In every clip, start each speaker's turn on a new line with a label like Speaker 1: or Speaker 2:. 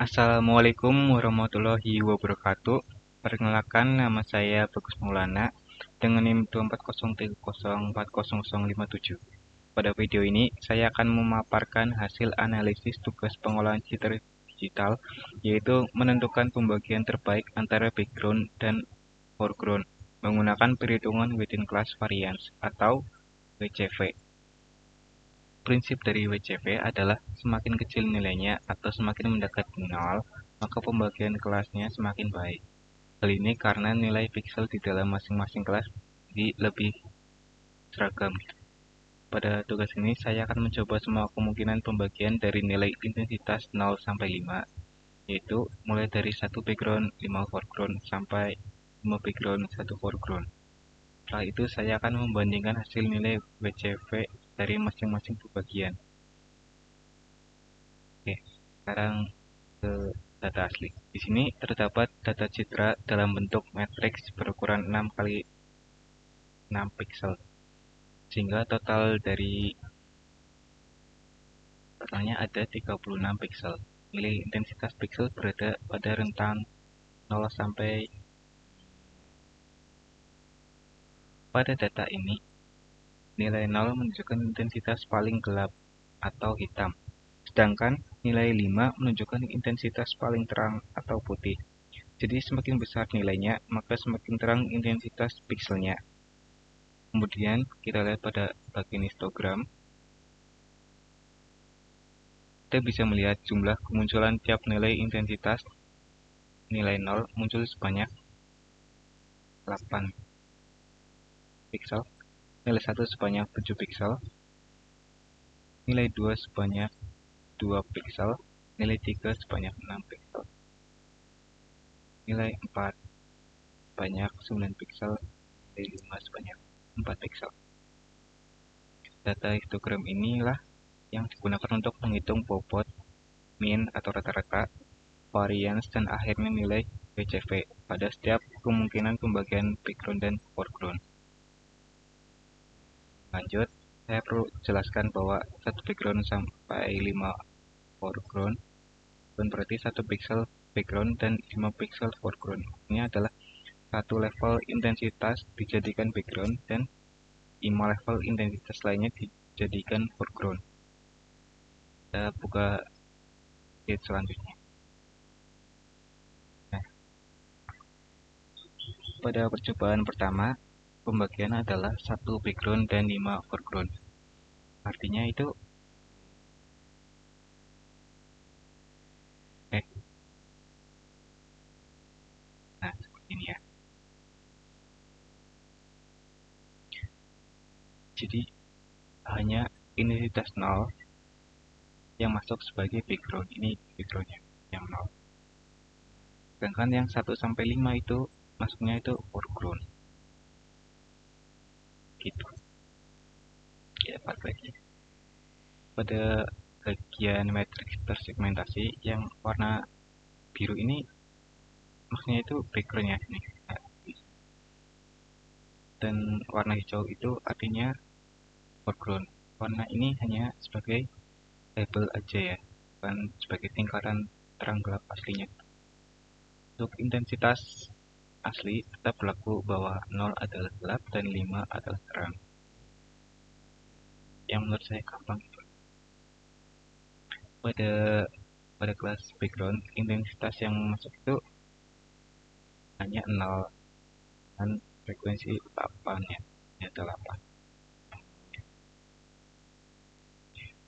Speaker 1: Assalamualaikum warahmatullahi wabarakatuh. Perkenalkan, nama saya Bagus Maulana dengan NIM 24030400057. Pada video ini, saya akan memaparkan hasil analisis tugas pengolahan jitter digital, yaitu menentukan pembagian terbaik antara background dan foreground menggunakan perhitungan within class variance atau WCV. Prinsip dari WCV adalah semakin kecil nilainya atau semakin mendekat nol, maka pembagian kelasnya semakin baik. Hal ini karena nilai piksel di dalam masing-masing kelas jadi lebih seragam. Pada tugas ini saya akan mencoba semua kemungkinan pembagian dari nilai intensitas 0 sampai 5, yaitu mulai dari 1 background, 5 foreground, sampai 5 background, 1 foreground. Setelah itu saya akan membandingkan hasil nilai WCV dari masing-masing pembagian. Oke, sekarang ke data asli. Di sini terdapat data citra dalam bentuk matriks berukuran 6 kali 6 pixel. Sehingga totalnya ada 36 pixel. Nilai intensitas pixel berada pada rentang 0 sampai. Pada data ini, nilai 0 menunjukkan intensitas paling gelap atau hitam. Sedangkan nilai 5 menunjukkan intensitas paling terang atau putih. Jadi semakin besar nilainya, maka semakin terang intensitas pikselnya. Kemudian kita lihat pada bagian histogram. Kita bisa melihat jumlah kemunculan tiap nilai intensitas. Nilai 0 muncul sebanyak 8 piksel, nilai 1 sebanyak 7 piksel, nilai 2 sebanyak 2 piksel, nilai 3 sebanyak 6 piksel, nilai 4 sebanyak 9 piksel, nilai 5 sebanyak 4 piksel. Data histogram inilah yang digunakan untuk menghitung bobot, mean atau rata-rata, variance, dan akhirnya nilai WCV pada setiap kemungkinan pembagian background dan foreground. Lanjut, saya perlu jelaskan bahwa 1 background sampai 5 foreground bukan berarti 1 pixel background dan 5 pixel foreground. Ini adalah 1 level intensitas dijadikan background dan 5 level intensitas lainnya dijadikan foreground. Kita buka sheet selanjutnya. Nah, pada percobaan pertama, pembagian adalah 1 background dan 5 foreground. Artinya itu nah seperti ini ya. Jadi hanya intensitas 0 yang masuk sebagai background. Ini backgroundnya yang 0. Sedangkan yang 1 sampai 5 itu masuknya itu foreground. Gitu. Ya, balik lagi. Pada bagian matriks tersegmentasi yang warna biru ini maksudnya itu backgroundnya nih. Dan warna hijau itu artinya foreground. Warna ini hanya sebagai label aja ya, bukan sebagai tingkatan terang gelap aslinya. Untuk intensitas asli tetap berlaku bahwa 0 adalah gelap dan 5 adalah terang. Yang menurut saya gampang itu. Pada kelas background, intensitas yang masuk itu hanya 0 dan frekuensi 8 ya, ada 8.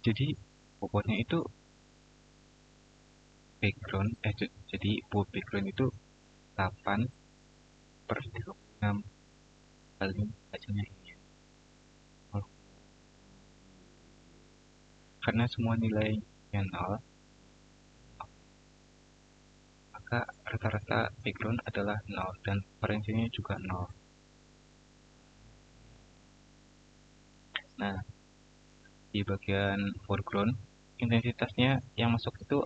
Speaker 1: Jadi bobotnya itu jadi bobot background itu 8 per 36 kali hasilnya ini. Karena semua nilainya 0, maka rata-rata background adalah 0 dan frekuensinya juga 0. Nah, di bagian foreground, intensitasnya yang masuk itu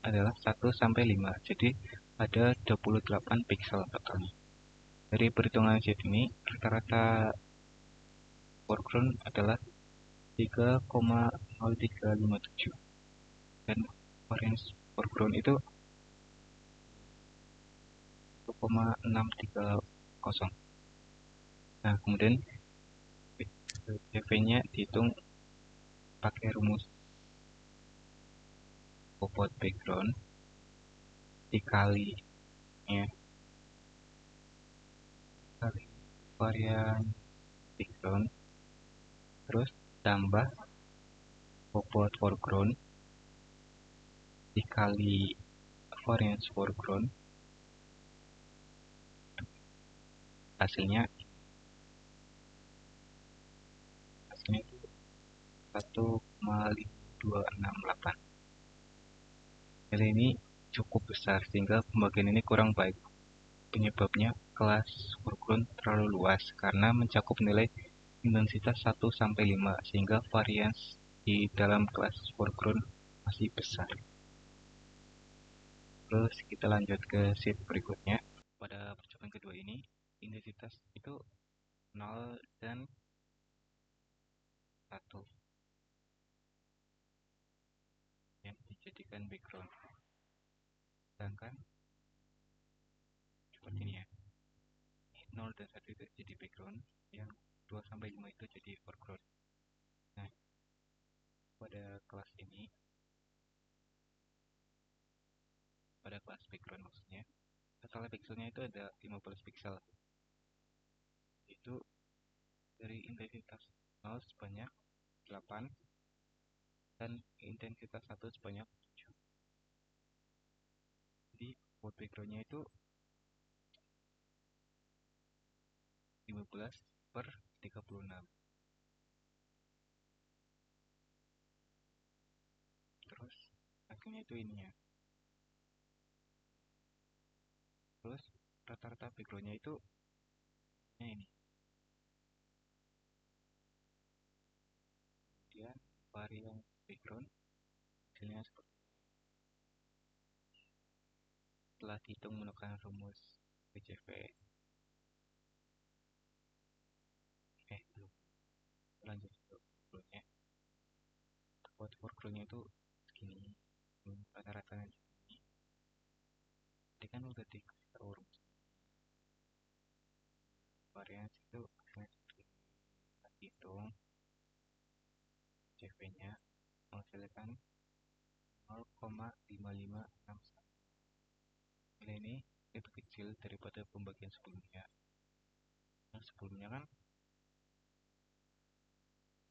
Speaker 1: adalah 1 sampai 5. Jadi ada 28 pixel totalnya. Dari perhitungan sheet ini, rata-rata foreground adalah 3,0357 dan variance foreground itu 1,630. Nah, kemudian CV-nya dihitung pakai rumus bobot background dikali ya, kali varian background, terus tambah bobot foreground dikali variance foreground, hasilnya itu 1,5268. Nilai ini cukup besar sehingga pembagian ini kurang baik. Penyebabnya kelas foreground terlalu luas karena mencakup nilai intensitas 1 sampai 5 sehingga varians di dalam kelas foreground masih besar. Terus kita lanjut ke sheet berikutnya. Pada percobaan kedua ini intensitas itu 0 dan 1 yang dijadikan background. Sedangkan seperti ini ya. 0 dan 1 itu jadi background, yang 2 sampai 5 itu jadi foreground. Nah, pada kelas ini, pada kelas background maksudnya, total pixelnya itu ada 15 pixel. Itu dari intensitas 0 sebanyak 8 dan intensitas 1 sebanyak 7. Jadi buat backgroundnya itu 15 per 36. Terus akhirnya itu ininya. Terus rata-rata backgroundnya itu ini. Kemudian varian background hasilnya setelah dihitung menggunakan rumus PCV. Belum lanjut ke foregroundnya. Buat foregroundnya itu segini, rata-ratanya segini. Tadi kan udah dikasih tahu rumus varians itu kita hitung CV-nya menghasilkan 0,5561. Nilai ini lebih kecil daripada pembagian sebelumnya. Yang sebelumnya kan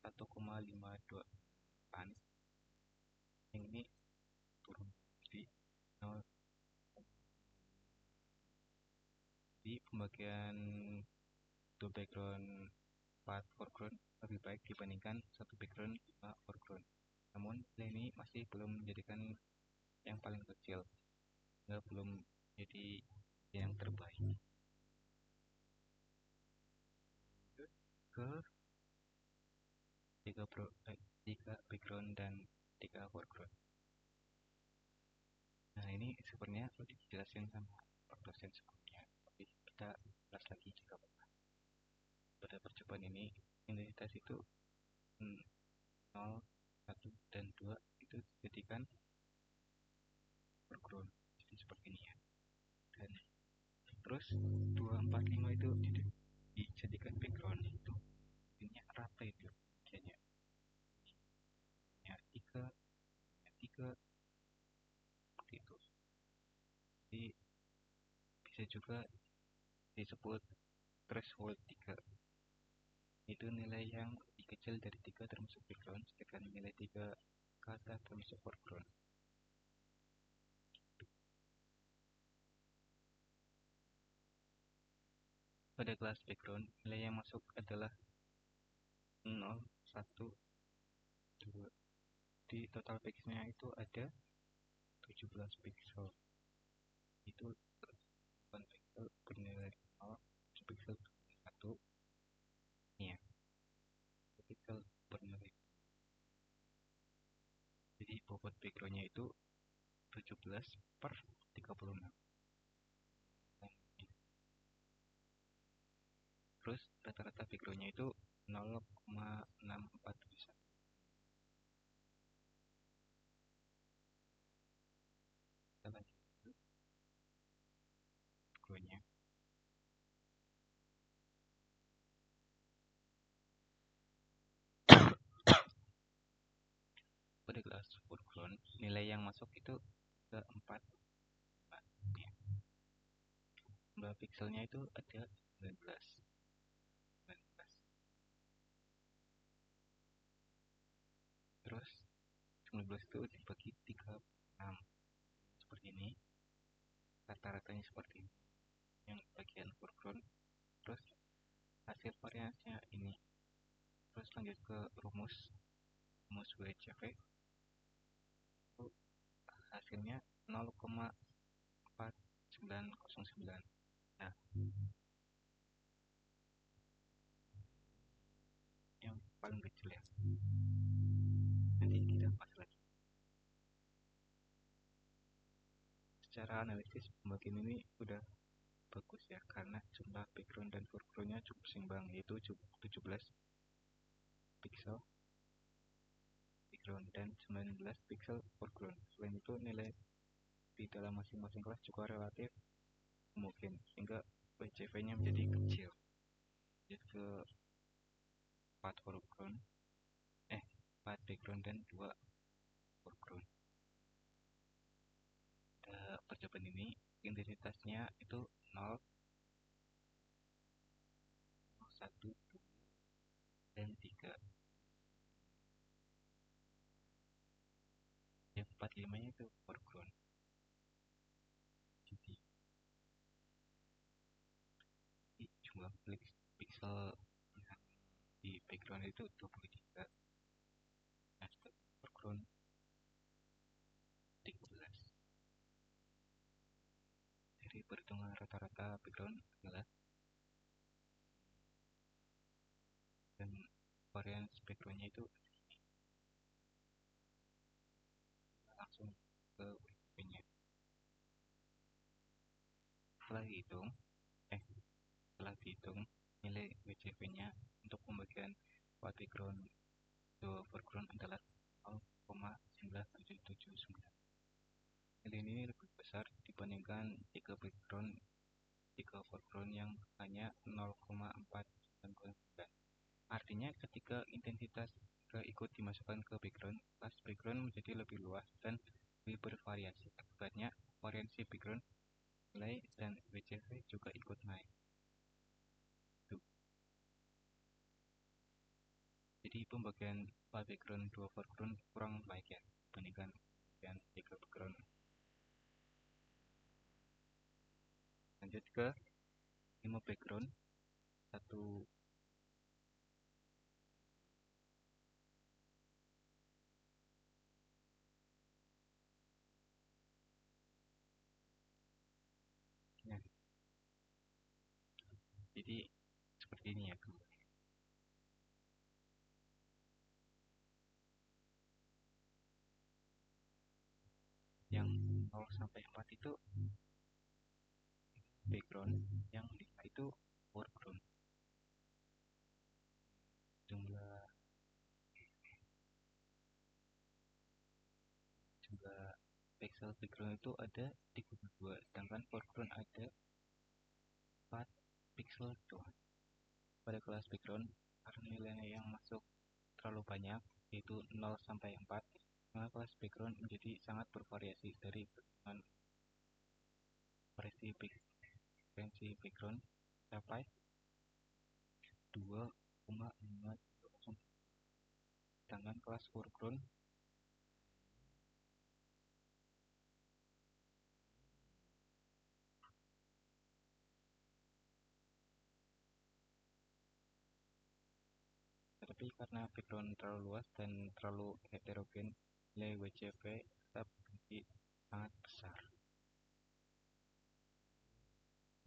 Speaker 1: 1,528, yang ini turun jadi 0. Di pembagian satu background 4 foreground lebih baik dibandingkan satu background 5 foreground. Namun nilai ini masih belum menjadikan yang paling kecil, nggak belum jadi yang terbaik. Ke 3 background dan 3 foreground. Nah, ini sebenarnya sudah dijelasin sama Pak dosen sebelumnya, tapi kita bahas lagi jika pada percobaan ini intensitas itu 0, 1, dan 2 itu dijadikan foreground, jadi seperti ini ya. Dan terus 2, 4, 5 itu dijadikan background. Itu ini rata itu kayaknya ya, 3 seperti itu. Jadi bisa juga disebut threshold 3. Itu nilai yang lebih kecil dari 3 termasuk background, sedangkan nilai 3 ke atas termasuk foreground. Pada kelas background, nilai yang masuk adalah 0, 1, 2. Di total pixelnya itu ada 17 pixel. Itu 8 pixel bernilai 0, 1 pixel bernilai 1. Ini ya, 1 pixel bernilai. Jadi bobot backgroundnya itu 17 per 36. Terus rata-rata backgroundnya itu 0,641. pada kelas foreground nilai yang masuk itu ke 4 ya. Jumlah pikselnya itu ada 19. Terus 19 itu dibagi 36 seperti ini, rata-ratanya seperti ini yang bagian foreground. Terus hasil variasinya ini. Terus lanjut ke rumus WCV itu hasilnya 0,4909. Nah, yang paling kecil ya. Nanti kita bahas lagi. Secara analisis pembagian ini udah bagus ya, karena jumlah background dan foregroundnya cukup seimbang, yaitu 17 pixel background dan 19 pixel foreground. Selain itu nilai di dalam masing-masing kelas juga relatif mungkin, sehingga WCV-nya menjadi kecil. Jadi ke 4 foreground, 4 background dan 2 foreground. Percobaan ini intensitasnya itu 0, 1, 2, dan 3. Yang 45 nya itu foreground. Jadi jumlah pixel yang di background itu 23. Nah, foreground 13. Jadi perhitungan rata-rata background adalah, dan varians backgroundnya itu langsung ke WCP-nya. Setelah dihitung nilai WCP-nya untuk pembagian background ke foreground adalah 0,9779. Nilai ini lebih besar dibandingkan jika foreground yang hanya 0,499. Artinya ketika intensitas ikut dimasukkan ke background, kelas background menjadi lebih luas dan lebih bervariasi. Akibatnya variasi background, nilai, dan WCV juga ikut naik. Jadi pembagian background 2 foreground kurang baik ya dibandingkan pembagian 3 background. Lanjut ke 5 background, 1 ya. Jadi seperti ini ya. Yang 0 sampai 4 itu background, yang 5 itu foreground. Jumlah pixel background itu ada 32, sedangkan foreground ada 4 pixel doang. Pada kelas background, karena nilai yang masuk terlalu banyak, yaitu 0 sampai 4, maka kelas background menjadi sangat bervariasi dari frekuensi background sampai 2,530. Sedangkan kelas foreground tetapi karena background terlalu luas dan terlalu heterogen, nilai WCV tetap menjadi sangat besar.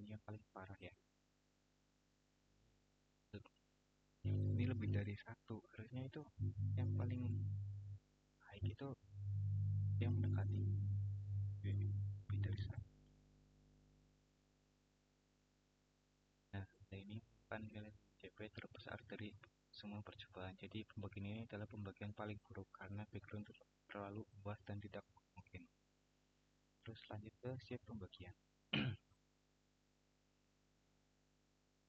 Speaker 1: Ini yang paling parah ya. Ini lebih dari satu, harusnya itu yang paling baik itu yang mendekati lebih dari satu. Nah, ini bukan nilai WCV terbesar dari semua percobaan. Jadi pembagian ini adalah pembagian paling buruk karena background terlalu luas dan tidak mungkin. Terus lanjut ke sheet pembagian.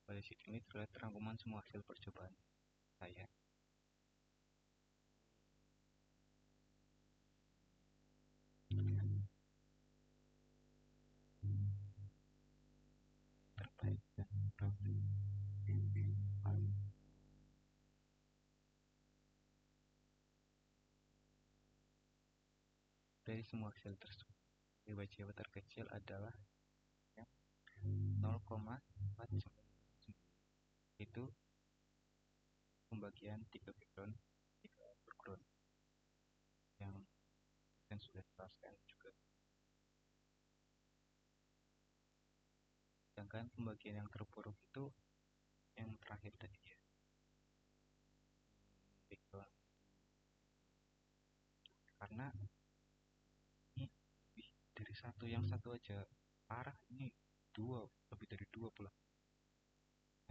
Speaker 1: Pada sheet ini terlihat rangkuman semua hasil percobaan saya. baik dan produktif. Dari semua hasil tersebut, WJW terkecil adalah yang 0,4, itu pembagian 3 background 3 foreground yang dan sudah dijelaskan juga. Sedangkan pembagian yang terburuk itu yang terakhir tadi ya, background, karena ini lebih dari satu, yang satu aja parah, ini dua, lebih dari dua pula.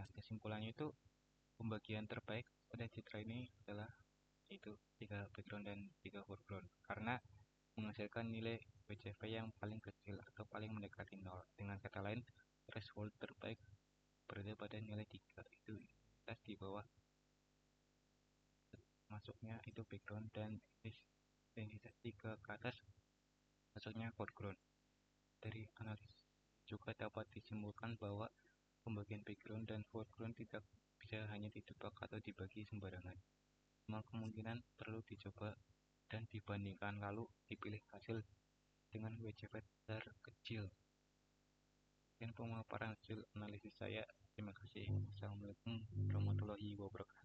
Speaker 1: Nah, kesimpulannya itu pembagian terbaik pada citra ini adalah itu 3 background dan 3 foreground, karena menghasilkan nilai WCV yang paling kecil atau paling mendekati 0. Dengan kata lain, threshold terbaik berada pada nilai 3, itu intensitas di bawah masuknya itu background, dan intensitas 3 ke atas masuknya foreground. Dari analisis juga dapat disimpulkan bahwa pembagian background dan foreground tidak bisa hanya ditebak atau dibagi sembarangan. Semua kemungkinan perlu dicoba dan dibandingkan, lalu dipilih hasil dengan WCV terkecil. Dan pemaparan hasil analisis saya. Terima kasih. Assalamualaikum warahmatullahi wabarakatuh.